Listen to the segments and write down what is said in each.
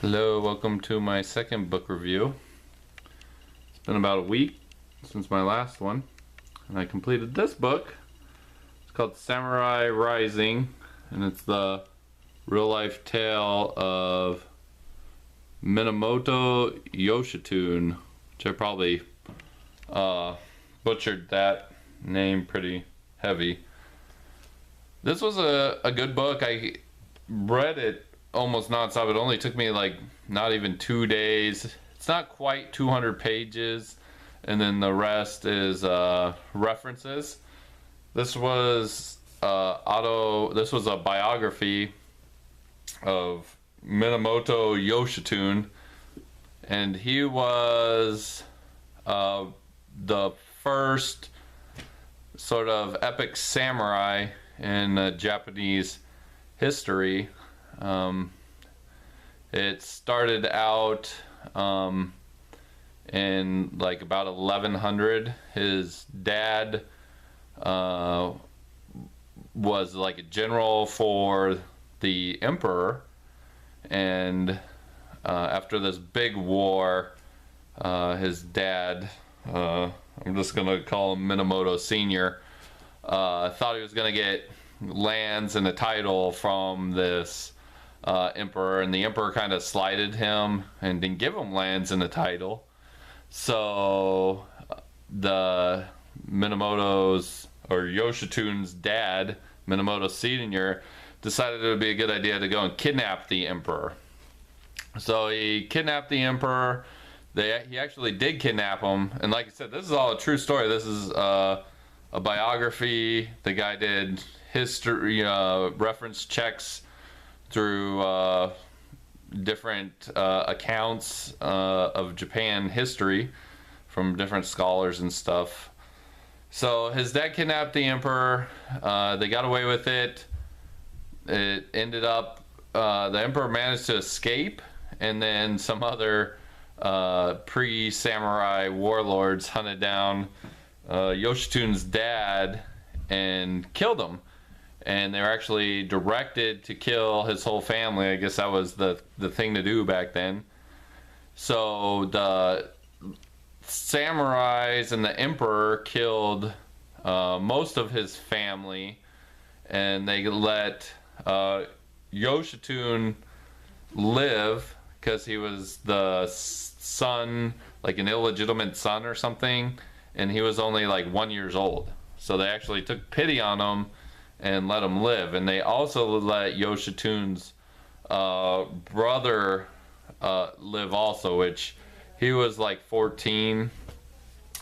Hello, welcome to my second book review. It's been about a week since my last one, and I completed this book. It's called Samurai Rising, and it's the real-life tale of Minamoto Yoshitsune, which I probably butchered that name pretty heavy. This was a good book. I read it almost nonstop. It only took me like not even 2 days. It's not quite 200 pages, and then the rest is references. This was this was a biography of Minamoto Yoshitsune, and he was the first sort of epic samurai in Japanese history. It started out in like about 1100. His dad was like a general for the emperor, and after this big war, his dad, I'm just gonna call him Minamoto Senior, thought he was gonna get lands and a title from this emperor, and the emperor kind of slighted him and didn't give him lands and a title. So the Minamoto's or Yoshitsune's dad, Minamoto Senior, decided it would be a good idea to go and kidnap the emperor. So he kidnapped the emperor. He actually did kidnap him, and like I said, this is all a true story. This is a biography. The guy did history reference checks through different accounts of Japan history from different scholars and stuff. So his dad kidnapped the emperor. They got away with it. It ended up the emperor managed to escape, and then some other pre-samurai warlords hunted down Yoshitsune's dad and killed him. And they were actually directed to kill his whole family. I guess that was the thing to do back then. So the samurais and the emperor killed most of his family, and they let Yoshitsune live because he was the son, like an illegitimate son or something, and he was only like 1 year old. So they actually took pity on him and let him live. And they also let Yoshitsune's brother live also, which he was like 14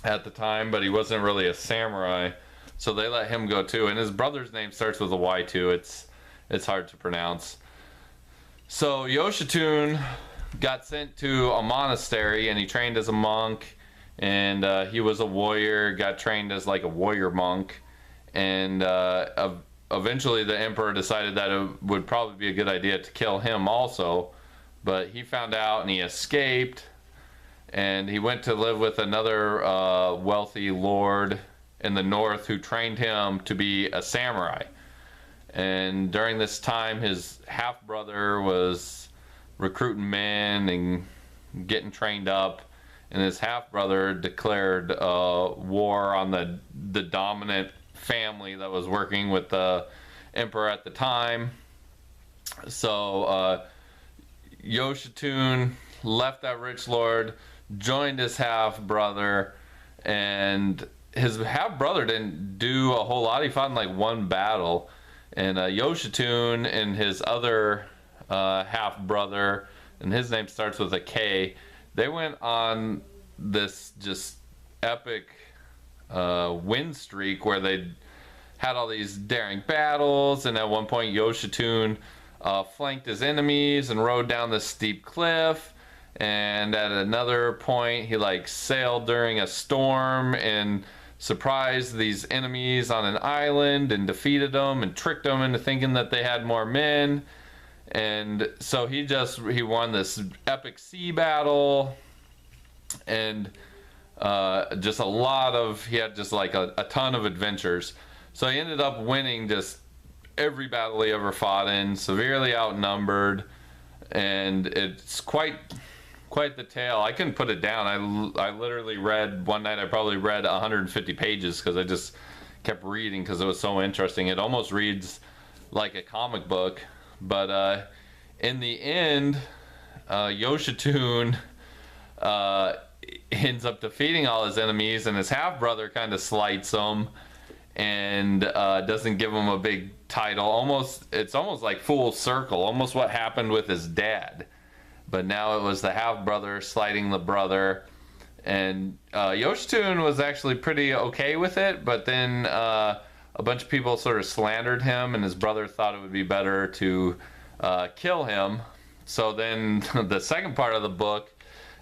at the time, but he wasn't really a samurai, so they let him go too. And his brother's name starts with a Y too. It's hard to pronounce. So Yoshitsune got sent to a monastery, and he trained as a monk, and he was a warrior, got trained as like a warrior monk. And eventually the emperor decided that it would probably be a good idea to kill him also, but he found out and he escaped, and he went to live with another wealthy lord in the north who trained him to be a samurai. And during this time, his half-brother was recruiting men and getting trained up, and his half-brother declared war on the dominant family that was working with the emperor at the time. So Yoshitsune left that rich lord, joined his half-brother, and his half-brother didn't do a whole lot. He fought in like one battle, and Yoshitsune and his other half-brother, and his name starts with a K, they went on this just epic win streak where they had all these daring battles. And at one point Yoshitsune flanked his enemies and rode down this steep cliff, and at another point he like sailed during a storm and surprised these enemies on an island and defeated them and tricked them into thinking that they had more men. And so he won this epic sea battle, and just a lot of, he had just like a ton of adventures. So he ended up winning just every battle he ever fought in, severely outnumbered, and it's quite the tale. I couldn't put it down. I literally read one night. I probably read 150 pages because I just kept reading because it was so interesting. It almost reads like a comic book, but in the end, Yoshitsune ends up defeating all his enemies, and his half brother kind of slights him and doesn't give him a big title. It's almost like full circle, almost what happened with his dad. But now it was the half brother slighting the brother, and Yoshitsune was actually pretty okay with it. But then a bunch of people sort of slandered him, and his brother thought it would be better to kill him. So then the second part of the book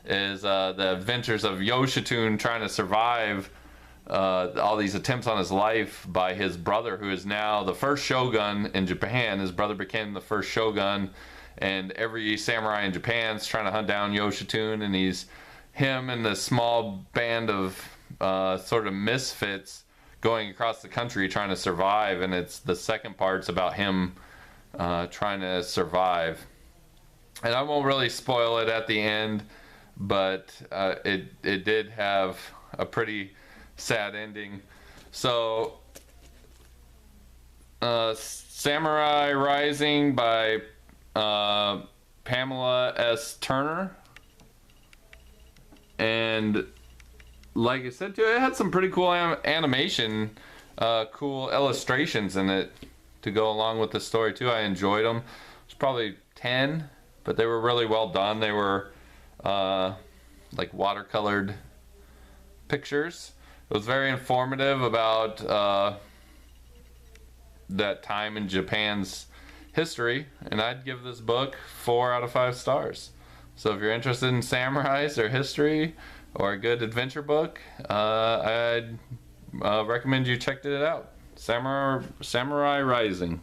is the adventures of Yoshitsune trying to survive all these attempts on his life by his brother, who is now the first shogun in Japan. His brother became the first shogun, and every samurai in Japan is trying to hunt down Yoshitsune, and him and this small band of sort of misfits going across the country trying to survive. And it's the second part's about him trying to survive. And I won't really spoil it at the end, but it did have a pretty sad ending. So Samurai Rising by Pamela S.Turner, and like I said too, it had some pretty cool animation, cool illustrations in it to go along with the story too. I enjoyed them. It's probably 10, but they were really well done. They were like watercolored pictures. It was very informative about that time in Japan's history, and I'd give this book 4 out of 5 stars. So if you're interested in samurais or history or a good adventure book, I'd recommend you check it out. Samurai Rising.